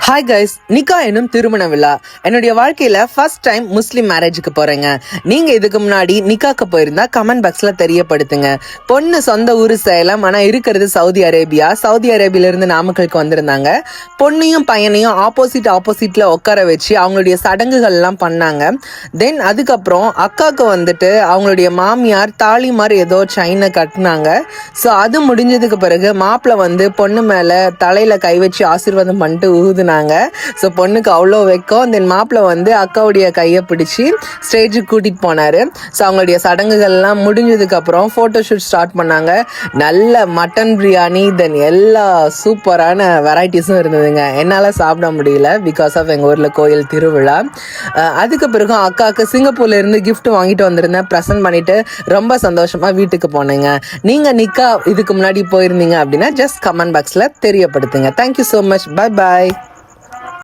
Hi guys, நிக்கா எனும் திருமண விழா. என்னுடைய வாழ்க்கையில ஃபர்ஸ்ட் டைம் முஸ்லிம் மேரேஜுக்கு போறேங்க. நீங்க இதுக்கு முன்னாடி நிக்காக்கு போயிருந்தா கமெண்ட் பாக்ஸ்ல தெரியப்படுத்துங்க. பொண்ணு சொந்த ஊரு சேலம், ஆனா இருக்கிறது சவுதி அரேபியா. சவுதி அரேபியில இருந்து நாமக்கலுக்கு வந்திருந்தாங்க. பொண்ணையும் பையனையும் ஆப்போசிட்ல உட்கார வச்சு அவங்களுடைய சடங்குகள் எல்லாம் பண்ணாங்க. தென் அதுக்கப்புறம் அக்காவுக்கு வந்துட்டு அவங்களுடைய மாமியார் தாலி மாதிரி ஏதோ செயினை கட்டினாங்க. ஸோ அது முடிஞ்சதுக்கு பிறகு மாப்பிள்ளை வந்து பொண்ணு மேல தலையில கை வச்சு ஆசீர்வாதம் பண்ணிட்டு ஊதுனாங்க. ஸோ பொண்ணுக்கு அவ்வளோ வெக்கம். தென் மாப்பிள்ளை வந்து அக்காவுடைய கையை பிடிச்சி ஸ்டேஜுக்கு கூட்டிட்டு போனாரு. ஸோ அவங்களுடைய சடங்குகள்லாம் முடிஞ்சதுக்கு அப்புறம் ஃபோட்டோ ஷூட் ஸ்டார்ட் பண்ணாங்க. நல்ல மட்டன் பிரியாணி, தென் எல்லா சூப்பரான வெரைட்டிஸும் இருந்ததுங்க. என்னால் சாப்பிட முடியல பிகாஸ் ஆஃப் எங்கள் ஊரில் கோயில் திருவிழா. அதுக்கு பிறகு அக்காவுக்கு சிங்கப்பூர்ல இருந்து கிஃப்ட் வாங்கிட்டு வந்திருந்தேன். ப்ரெசென்ட் பண்ணிட்டு ரொம்ப சந்தோஷமா வீட்டுக்கு போனேங்க. நீங்க நிக்கா இதுக்கு முன்னாடி போயிருந்தீங்க அப்படின்னா ஜஸ்ட் கமெண்ட் பாக்ஸ்ல தெரியப்படுத்துங்க. Thank you so much. Bye bye.